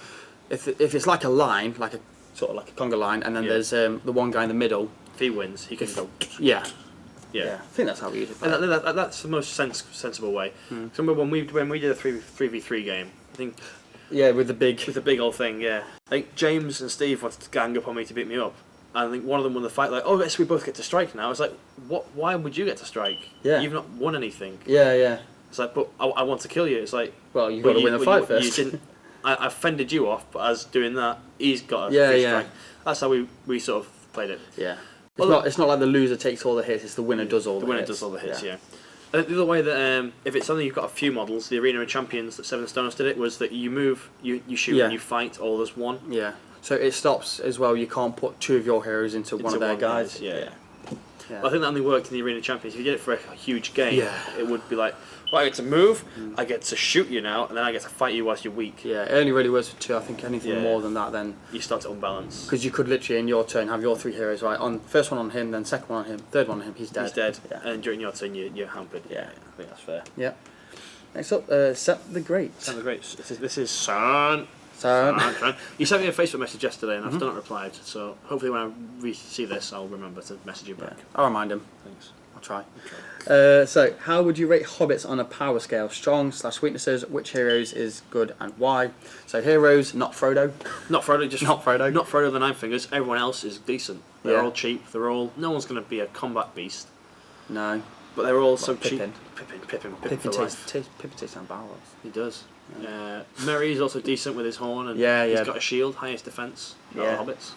if it's like a line, like a sort of like a conga line, and then there's the one guy in the middle. If he wins, he can go. Yeah. I think that's how we usually play. And that's the most sensible way. Remember when we did a 3v3 game, I think. Yeah, with the big old thing. Yeah, I think James and Steve wanted to gang up on me to beat me up. And I think one of them won the fight. Like, oh, yes, we both get to strike now. It's like, what? Why would you get to strike? Yeah, you've not won anything. Yeah. It's like, but I want to kill you. It's like, well, you've got to win the fight first. You didn't. I fended you off, but as doing that, he's got a strike. That's how we sort of played it. Yeah. It's not like the loser takes all the hits. It's the winner does all the hits. The winner does all the hits. Yeah. The other way that if it's something you've got a few models, the Arena of Champions that Seven Stones did it was that you move, you shoot, and you fight all as one. Yeah. So it stops as well. You can't put 2 of your heroes into one of their guys. Yeah. Well, I think that only worked in the Arena of Champions. If you did it for a huge game, it would be like, Well, I get to move, I get to shoot you now, and then I get to fight you whilst you're weak. Yeah, it only really works with 2. I think anything Yeah. more than that, then You start to unbalance. because you could literally in your turn have your 3 heroes, right? On first one on him, then second one on him, third one on him, he's dead. He's dead, Yeah. and during your turn you're hampered. Yeah. I think that's fair. Yeah. Next up, Set the Great. Sounds great. This is Son. So You sent me a Facebook message yesterday, and I've still not replied. So hopefully, when I see this, I'll remember to message you back. I'll remind him. Thanks. I'll try. So, how would you rate hobbits on a power scale? Strong/weaknesses. Which heroes is good and why? So heroes, not Frodo. Not Frodo, just Not Frodo. Not Frodo the Nine Fingers. Everyone else is decent. They're Yeah. all cheap. No one's going to be a combat beast. No. But they're all so Pippin. cheap. Pippin Pippin for life. tastes down barrels. He does. Merry is also decent with his horn, and Yeah, he's yeah. got a shield, highest defense. Yeah. Hobbits.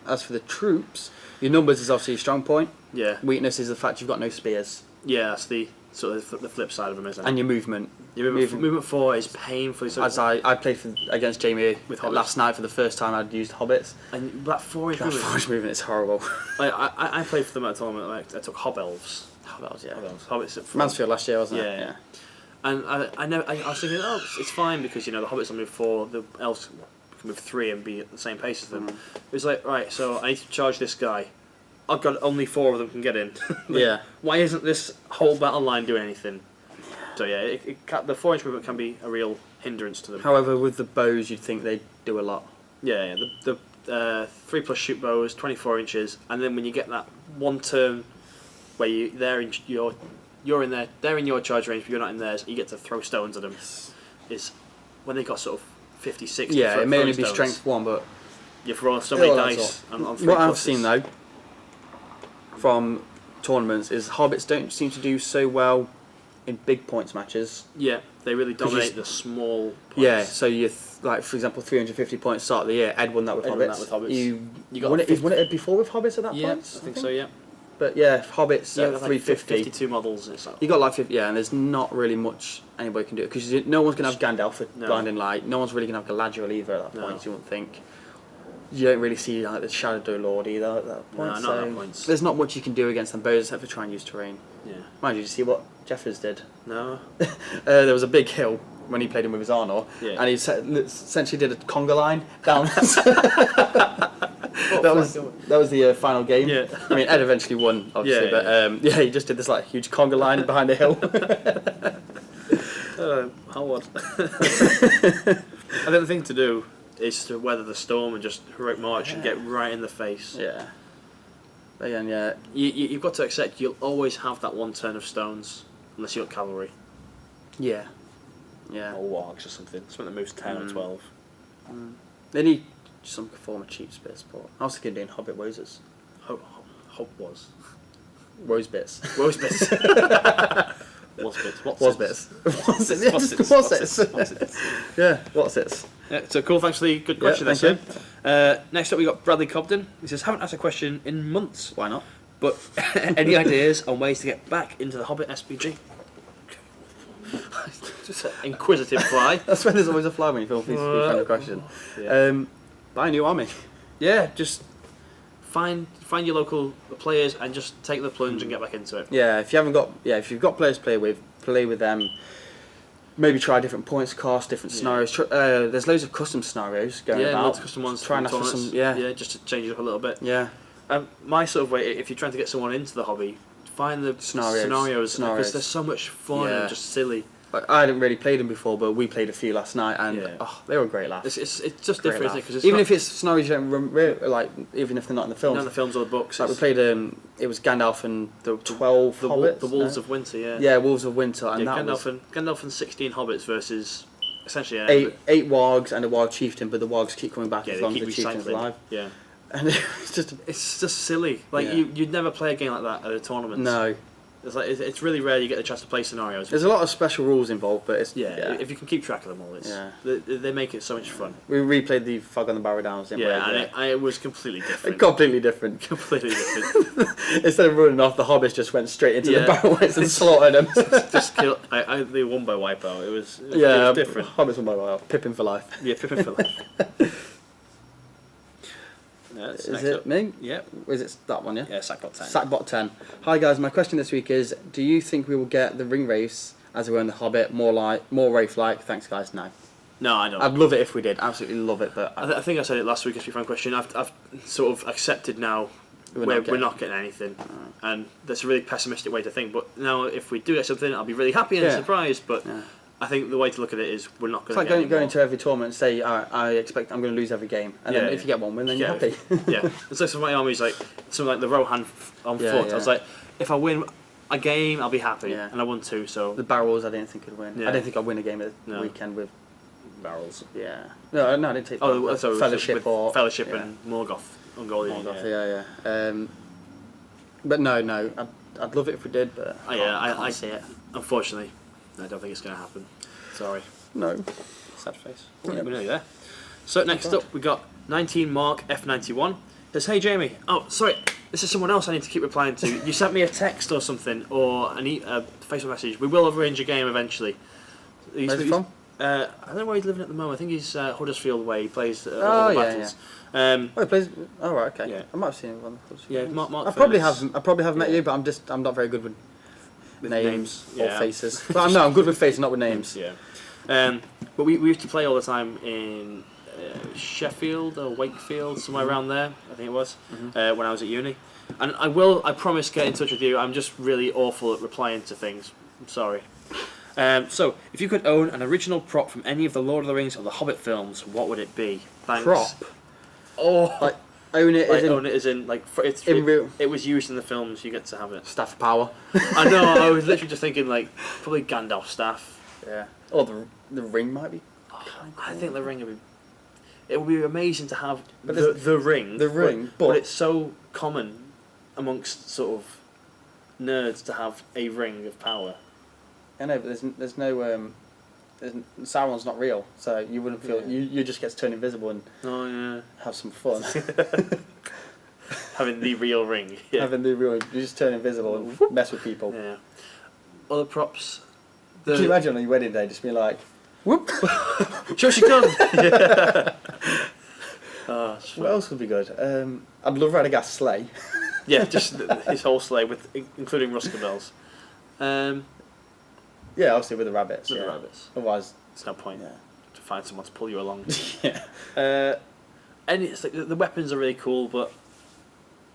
As for the troops, your numbers is obviously a strong point. Yeah, Weakness is the fact you've got no spears. yeah. That's the sort of the flip side of him, isn't it? And your movement. Your movement 4 is painfully so. As I played against Jamie With hobbits. last night for the first time I'd used hobbits. And that 4-inch That movement. force movement is horrible. Like, I played for them at a tournament. Like, I took Hobbelves. Hobbits, yeah. Hobbits at front. Mansfield last year, wasn't it? Yeah. And I was thinking, it's fine because the Hobbits will move 4, the elves can move 3 and be at the same pace as them. It was like, right, so I need to charge this guy. I've got only 4 of them can get in. Yeah. Why isn't this whole battle line doing anything? So yeah, the 4-inch movement can be a real hindrance to them. However, with the bows, you'd think they'd do a lot. Yeah, the 3+ shoot bows, 24 inches, and then when you get that one turn where they're in your charge range, but you're not in theirs, you get to throw stones at them. Is when they got sort of 50, 60. Yeah, it may only be stones. strength 1, but You throw so many Still adds dice on 3 what I've pluses. seen though from tournaments is hobbits don't seem to do so well in big points matches. Yeah, they really 'Cause dominate the small points. Yeah, so like for example, 350 points start of the year. Ed won that with Ed hobbits. won that with hobbits. You got won it. 50 He's won it before with hobbits at that Yeah, point. I think so, yeah. But yeah, hobbits Yeah, at like 350. 52 models. It's like, You got like 50, yeah, and there's not really much anybody can do because no one's gonna have Gandalf for No. blinding light. No one's really gonna have Galadriel either at that No. point. You wouldn't think. You don't really see like the Shadow Lord either at that point. not so at that point. There's not much you can do against them bows except for try and use terrain. yeah. Mind you, did you see what Jeffers did? No. There was a big hill when he played him with his Arnor, Yeah. and he essentially did a conga line down. that was the final game. Yeah. I mean, Ed eventually won, obviously, Yeah, but yeah, he just did this like huge conga line behind the hill. Howard. I think the thing to do is to weather the storm and just heroic march and get right in the face. Yeah. But again, yeah. You've got to accept you'll always have that one turn of stones unless you've got cavalry Yeah. Yeah. or wargs or something. Something that moves 10 or 12. They need some form of cheap space support. I was thinking doing Hobbit Wozers. Hope was. Woes bits. Rose bits. Was bits. Was bits. What's it? What's it? Yeah, what's it? Yeah, so cool, thanks for the good question Yeah, there, thank Sam. Next up we got Bradley Cobden. He says, haven't asked a question in months, Why not? but any ideas on ways to get back into the Hobbit SBG? Just an inquisitive fly. That's when there's always a fly when you feel these kind of question. Yeah. Buy a new army. Yeah, just find your local players and just take the plunge and get back into it. Yeah, if you've got players to play with them. Maybe try different points cost, different scenarios. There's loads of custom scenarios going about. Yeah, lots of custom ones. Try and ask for some. Yeah. Just to change it up a little bit. Yeah. My sort of way, if you're trying to get someone into the hobby, find the scenarios because they're so much fun Yeah. and just silly. I hadn't really played them before, but we played a few last night, and they were a great laugh. It's just Great different, isn't it? laugh. Because Even if it's scenarios you don't like, even if they're not in the films. none of the films or the books. Like we played, it was Gandalf and the 12 hobbits. The Wolves of Winter, yeah. Yeah, Wolves of Winter, and Yeah, that was Gandalf and 16 hobbits versus essentially eight wargs and a warg chieftain, but the wargs keep coming back Yeah, as they long as keep the chieftain's recycling. alive. Yeah, And it's just it's just silly. Like Yeah. you'd never play a game like that at a tournament. no. It's like it's really rare you get the chance to play scenarios. There's a lot of special rules involved, but it's If you can keep track of them all, they make it so much fun. We replayed the Fog on the Barrow Downs. Didn't we? And it was completely different. Completely different. Completely different. Instead of running off, the hobbits just went straight into the Yeah. barrowheads and slaughtered them. Just kill. They won by wipeout. It was different. Hobbits won by Pippin for life. Yeah, Pippin for life. That's Is next it up. me? Yep. Is it that one, yeah? Yeah, Sackbot 10. Sackbot 10. Hi guys, my question this week is, do you think we will get the ring race as we were in the Hobbit, more Wraith-like? Thanks guys, no. No, I don't. I'd love it if we did, absolutely love it, but... I think I said it last week as your fan question. I've sort of accepted now we're not getting anything. And that's a really pessimistic way to think. But now if we do get something, I'll be really happy and surprised. But I think the way to look at it is we're not going to get It's like going to every tournament and say, I expect I'm going to lose every game. And then if you get one win, then you're happy. Yeah. It's like some of my armies, like something like the Rohan on foot. I was like, if I win a game, I'll be happy. Yeah. And I won 2, so... The barrels, I didn't think I'd win. I didn't think I'd win a game at the weekend with... Barrels. Yeah. No, I didn't take Fellowship or... Fellowship and Morgoth. Yeah. But no, I'd love it if we did, but I can't see it. Unfortunately, I don't think it's going to happen. Sorry. No. Sad face. We're nearly there. So next up, we got 19 Mark F91. Says, hey Jamie. Oh, sorry. This is someone else I need to keep replying to. You sent me a text or something, or a Facebook message. We will arrange a game eventually. Where's he from? I don't know where he's living at the moment. I think he's Huddersfield way. He plays all the battles. He plays. Oh right, okay. Yeah. I might have seen him on Huddersfield. Yeah, Mark I probably have met you, but I'm not very good with names or faces. But I'm good with faces, not with names. Yeah. But we used to play all the time in Sheffield or Wakefield, somewhere around there. I think it was when I was at uni. And I promise, get in touch with you. I'm just really awful at replying to things. I'm sorry. So, if you could own an original prop from any of the Lord of the Rings or the Hobbit films, what would it be? Thanks. Prop? Oh, like own it as in like it was used in the films. You get to have it. Staff of power. I know. I was literally just thinking like probably Gandalf's staff. Yeah. Or the ring might be. I think the ring would be. It would be amazing to have the ring. The ring, but it's so common amongst sort of nerds to have a ring of power. I know, but there's no Sauron's not real, so you wouldn't feel you just get to turn invisible and have some fun. Having the real ring. Yeah. Having the real, you just turn invisible and mess with people. Yeah. Other props. Can you imagine on your wedding day just being like, whoop? Sure she can. Yeah. What else would be good? I'd love Radagast's sleigh. Yeah, just his whole sleigh including Ruskabels. Yeah, obviously with the rabbits. With the rabbits. Otherwise, there's no point to find someone to pull you along. Yeah. And it's like the weapons are really cool, but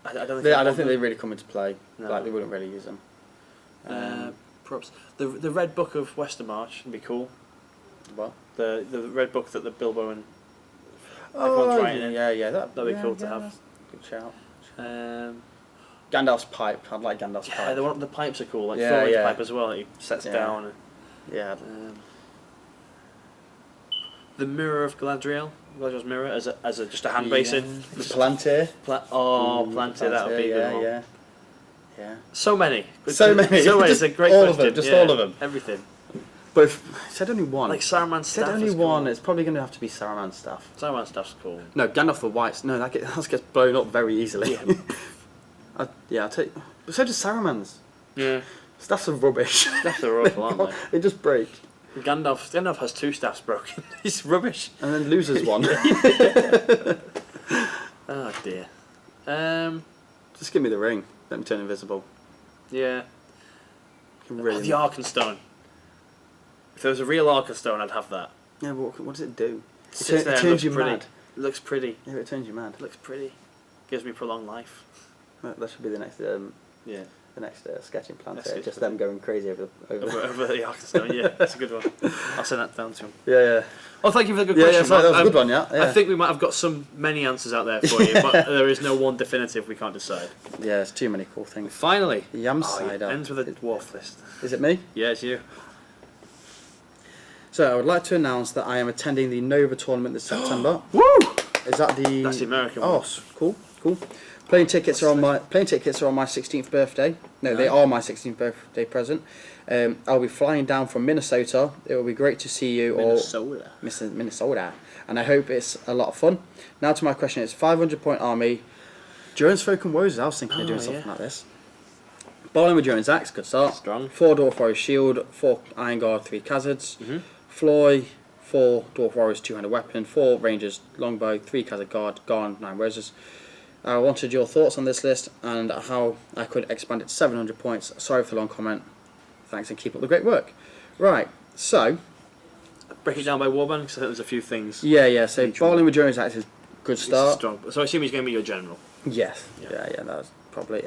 I don't think they really come into play. No. Like they wouldn't really use them. Props. The Red Book of Westermarch would be cool. What? The Red Book that the Bilbo and everyone's writing in. Yeah, that'd be cool to have. Good shout. Gandalf's pipe. I'd like Gandalf's pipe. Yeah, the pipes are cool. Like Thorin's pipe as well. That he sets down. Yeah. The Mirror of Galadriel's mirror as just a hand basin. The Palantir. Palantir. That would be a good one. Yeah. So many. So many. It's a great all question. Of them. All of them. Everything. But if said only one. Like Saruman's staff. Said only one. It's probably going to have to be Saruman's staff. Saruman's staff's cool. No, Gandalf the White. No, that gets blown up very easily. Yeah. I'll take. But so does Saruman's. Yeah. Staffs are rubbish. Staffs are awful, aren't they? They just break. Gandalf has 2 staffs broken. He's rubbish. And then loses one. Oh dear. Just give me the ring. Let me turn invisible. Yeah. Really the Arkenstone. If there was a real Arkenstone, I'd have that. Yeah, but what does it do? It turns you mad. It looks pretty. Yeah, it turns you mad. It looks pretty. Gives me prolonged life. That should be the next. The next sketching plan. Just them going crazy over the Arkenstone. Yeah, that's a good one. I'll send that down to him. Yeah. Oh, thank you for the good question. Yeah, sorry, that was a good one. Yeah. I think we might have got many answers out there for you, but there is no one definitive. We can't decide. Yeah, there's too many cool things. Finally, Yam cider. Ends with a dwarf list. Is it me? Yeah, it's you. So I would like to announce that I am attending the Nova tournament this September. Woo! Is that the? That's the American one. Oh, cool. Plane tickets are on my 16th birthday. No, they are my 16th birthday present. I'll be flying down from Minnesota. It will be great to see you all. Minnesota. And I hope it's a lot of fun. Now to my question: it's 500-point army. Jones Folk and Woes. I was thinking of doing something like this. Bowling with Jones Axe, good start. Strong. 4 Dwarf Warriors Shield, 4 Iron Guard, 3 Khazards. Floy, 4 Dwarf Warriors 2-handed weapon, 4 Rangers Longbow, 3 Khazard Guard, Garn, 9 Roses. I wanted your thoughts on this list and how I could expand it to 700 points. Sorry for the long comment. Thanks and keep up the great work. Right, so... Break it down by warband, because I think there's a few things. Yeah, so Bowling with Jones Act is a good start. Strong. So I assume he's going to be your general. Yes, yeah, that was probably...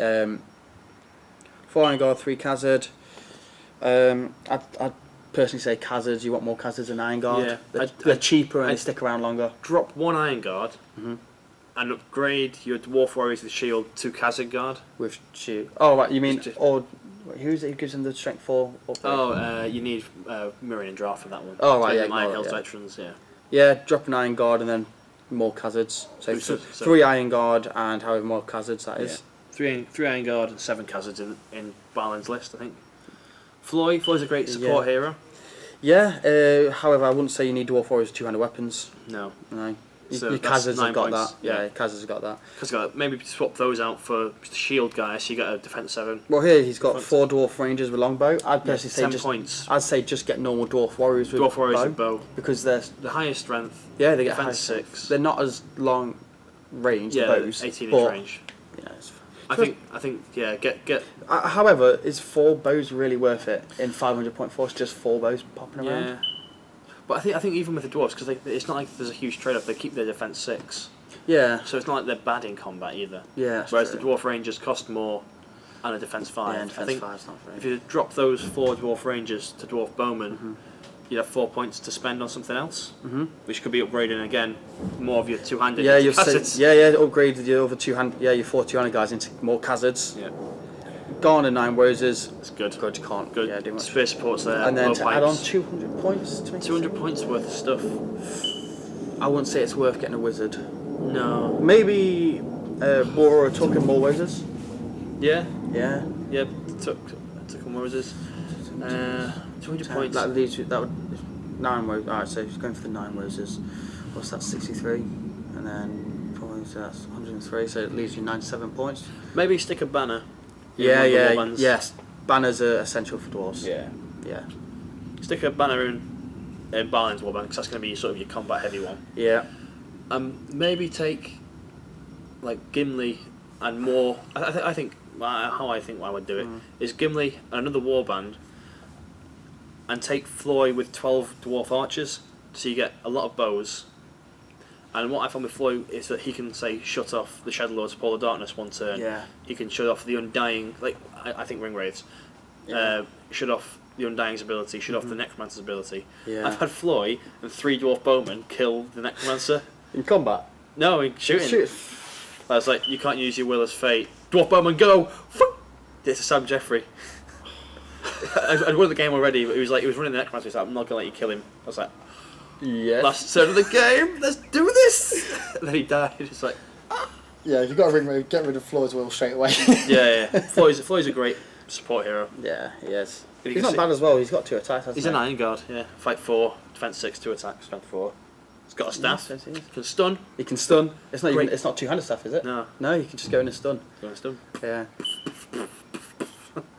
4 Iron Guard, 3 Khazad. I'd personally say Khazards. You want more Khazards than Iron Guard. Yeah. They're cheaper and they stick around longer. Drop 1 Iron Guard and upgrade your Dwarf Warriors with Shield to Khazad Guard. With shield. Oh, right, you mean... Or who's it who gives them the strength 4 upgrade? You need Mirren and Dwarf for that one. Oh, right, yeah. Iron Hills veterans, yeah. Yeah, drop an Iron Guard and then more Khazards. So 3 Iron Guard and however more Khazards that is. Yeah. 3 Iron Guard and 7 Khazards in Barlin's list, I think. Floyd's a great support hero. Yeah, however, I wouldn't say you need Dwarf Warriors with 2-handed weapons. No. Your So Khazards have got points. that. Yeah, Khazards have got that. Because maybe swap those out for shield guys, so you get a defense 7. Well, here he's got 4 Dwarf Rangers with longbow. I'd personally say 10 points. I'd say just get normal Dwarf Warriors with bow. Because they're the highest strength. Yeah, they get defense high 6. They're not as long range. Yeah, the bows, 18-inch range. Yeah, it's fine. I think get. However, is 4 bows really worth it in 500 point force? Just 4 bows popping around. Yeah. But I think even with the dwarves, because it's not like there's a huge trade-off. They keep their defense 6. Yeah. So it's not like they're bad in combat either. Yeah. Whereas the dwarf rangers cost more, and a defense 5. Yeah, and defense 5 is not very. If you drop those 4 dwarf rangers to dwarf bowmen, you'd have 4 points to spend on something else, which could be upgrading again more of your 2-handed. Yeah, upgrade your other 2-handed. Yeah, your 4 2-handed guys into more Khazards. Yeah. Garner 9 Roses. It's good. Good, can't. Good. Yeah, do much. Spear supports there. And then to pipes. add on 200 points to make 200 points worth of stuff. I wouldn't say it's worth getting a wizard. No. Maybe more talking more wizards. Yeah. Yeah. Yeah. Took on roses. 200 points. That leaves you. That would 9 roses. Alright, so he's going for the 9 roses. What's that? 63, and then points. So that's 103. So it leaves you 97 points. Maybe stick a banner. Yes. Banners are essential for dwarves. Yeah. Stick a banner in Barlin's warband, because that's going to be sort of your combat heavy one. Yeah. Maybe take like Gimli and more. I think how I would do it is Gimli and another warband, and take Floyd with 12 dwarf archers, so you get a lot of bows. And what I found with Floyd is that he can say shut off the Shadow Lord's Pole of Darkness one turn. Yeah. He can shut off the Undying, like I think Ring Wraiths. Shut off the Undying's ability, shut off the Necromancer's ability. Yeah. I've had Floyd and 3 dwarf bowmen kill the Necromancer. In combat? No, in shooting. I was like, you can't use your will as fate. Dwarf bowman, go! It's Sam Jeffrey. I'd won the game already, but he was running the Necromancer. He's like, I'm not gonna let you kill him. I was like, yes. Last turn of the game, let's do this! And then he died. It's like, yeah, if you've got a ring move, get rid of Floyd's will straight away. yeah. Floyd's a great support hero. Yeah, he is. But He's not bad as well. He's got 2 attacks. He's an Iron Guard. Yeah, fight 4, defense 6, 2 attacks, strength 4. He's got a staff. Yes, He can stun. he can stun. It's not Great. even. It's not 2-handed stuff, is it? No. No, you can just go in and stun. He's got a stun. Yeah.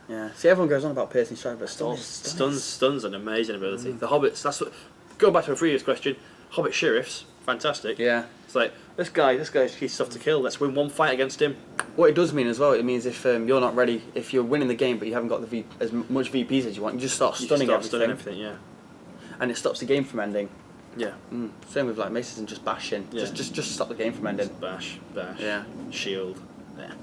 Yeah. See, everyone goes on about piercing strike, but Stun's an amazing ability. The Hobbits. That's what. Go back to a previous question. Hobbit sheriffs, fantastic. Yeah. It's like this guy's he's tough to kill. Let's win one fight against him. What it does mean as well, it means if you're not ready, if you're winning the game but you haven't got as much VPs as you want, you just start stunning everything. Yeah. And it stops the game from ending. Yeah. Same with like maces and just bashing. Yeah. Just stop the game from ending. Bash. Yeah. Shield. Yeah.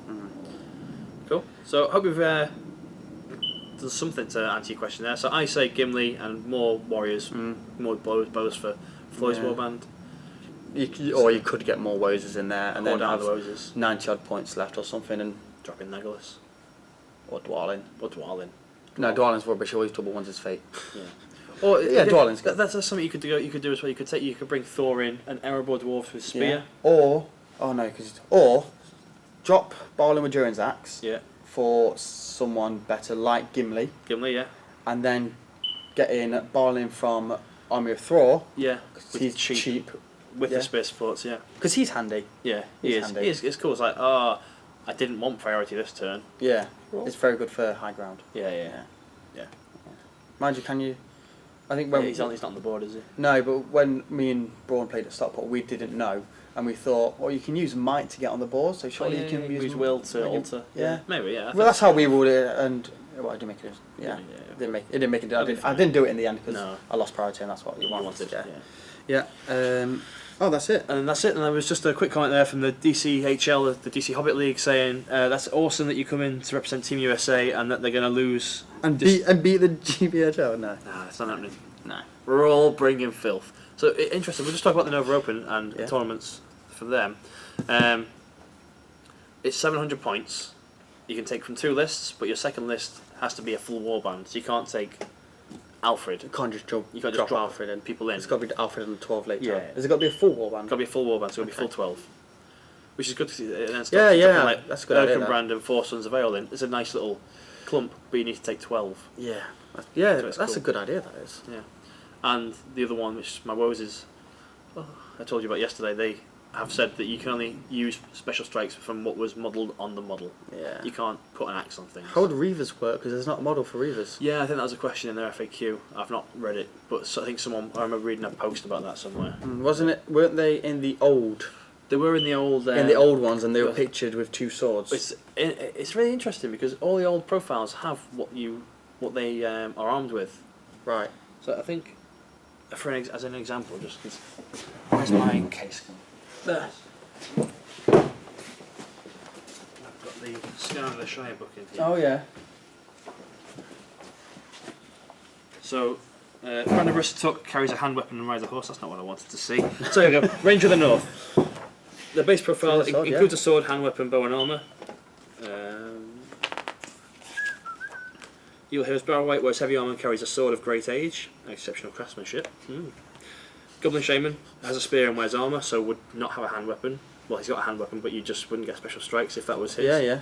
Cool. So I hope we've done something to answer your question there. So I say Gimli and more warriors, more bows for Floyd's warband. Or you could get more Wozers in there and then down have the Wozers. 90 odd points left or something, and Drop in Legolas. or Dwalin. Or Dwalin. No, Dwalin's rubbish. Always double ones his fate. Yeah. Or Dwalin's good. That's something you could do. You could do as well. You could bring Thor in and Erebor dwarves with spear. Yeah. Or drop Balin with Durin's axe. Yeah. For someone better like Gimli, Gimli, yeah. and then get in Balin from Army of Thor. Yeah. He's cheap. With the spear supports, yeah. Because he's handy. Yeah, He's he is. handy. It's cool. It's like, I didn't want priority this turn. Yeah. It's very good for high ground. Yeah. Mind you, can you I think Yeah, when he's not on the board, is he? no, but when me and Braun played at Stockport, we didn't know, and we thought, well, you can use might to get on the board, so surely you can use will to alter. Yeah. Maybe, yeah. Well, that's how we ruled it, and well, I didn't make it. Yeah, Yeah. it didn't make it. I That'd be didn't do it in the end because No. I lost priority, and that's what you wanted. yeah. Yeah. Oh, that's it. And that's it. And there was just a quick comment there from the DCHL, the DC Hobbit League, saying that's awesome that you come in to represent Team USA and that they're going to lose. And beat the GBHL. No. Nah, it's not happening. No. We're all bringing filth. So interesting. We'll just talk about the Nova Open and Yeah. tournaments for them. It's 700 points. You can take from 2 lists, but your second list has to be a full warband. So you can't take Alfred. You can't just drop. You can't drop just drop Alfred in. people in. It's got to be Alfred and the 12 later. Yeah. Has it got to be a full warband? It's got to be a full warband, so it'll be Okay. full 12. Which is good to see. Yeah, Like that's a good idea, that. Brand and 4 Sons of Eowyn. It's a nice little clump, but you need to take 12. Yeah. So That's it's a cool. good idea. That is. Yeah. And the other one, which my woes is, I told you about yesterday, they have said that you can only use special strikes from what was modelled on the model. Yeah. You can't put an axe on things. How would Reavers work? Because there's not a model for Reavers. Yeah, I think that was a question in their FAQ. I've not read it, but I think I remember reading a post about that somewhere. Wasn't it? Weren't they in the old? They were in the old ones, and they were yeah. pictured with 2 swords. It's really interesting because all the old profiles have what they are armed with. Right. So I think, as an example, just because where's my case? There. I've got the Scar of the Shire book in here. Oh yeah. So, Brandon Rustock carries a hand weapon and rides a horse. That's not what I wanted to see. So here we go. Ranger of the North. The base profile It's a sword, includes a sword, hand weapon, bow and armour. You'll hear his barrel weight, wears heavy armour and carries a sword of great age. Exceptional craftsmanship. Goblin Shaman has a spear and wears armour, so would not have a hand weapon. Well, he's got a hand weapon, but you just wouldn't get special strikes if that was his. Yeah.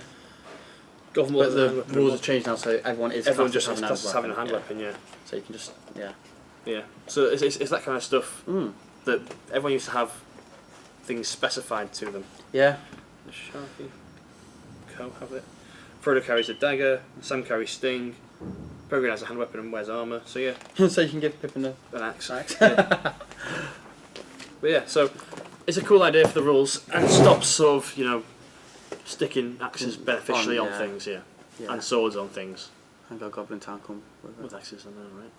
Goblin But has a the hand weapon. rules have changed now, so everyone just has having a hand weapon, yeah. So you can just Yeah. So it's that kind of stuff Mm. that everyone used to have things specified to them. Yeah. The Sharpie Co have it. Frodo carries a dagger, Sam carries Sting, Peregrine has a hand weapon and wears armour, so yeah, So you can give Pippin an axe. axe. Yeah. But yeah, so it's a cool idea for the rules and stops sort of, sticking axes beneficially on yeah. things, yeah. Yeah. And swords on things. And go Goblin Town come with With it. axes on there, right?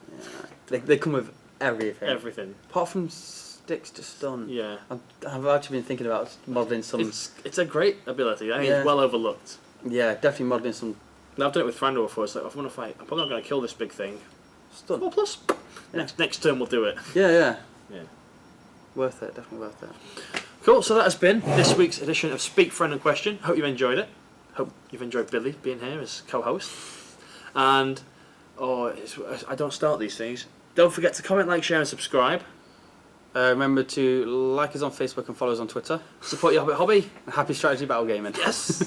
Yeah. They come with everything. Everything. Apart from sticks to stun. Yeah. I've actually been thinking about modelling some. It's a great ability. I mean, Yeah. it's well overlooked. Yeah, definitely modelling some Now, I've done it with Thranduil before. It's like, if I want to fight, I'm probably not going to kill this big thing. stun. Well, plus, next turn we'll do it. Yeah. Yeah. Worth it, definitely worth it. Cool, so that has been this week's edition of Speak Friend and Question. Hope you've enjoyed it. Hope you've enjoyed Billy being here as co-host. And, I don't start these things. Don't forget to comment, like, share and subscribe. Remember to like us on Facebook and follow us on Twitter. Support your Hobbit hobby. Happy Strategy Battle Gaming. Yes!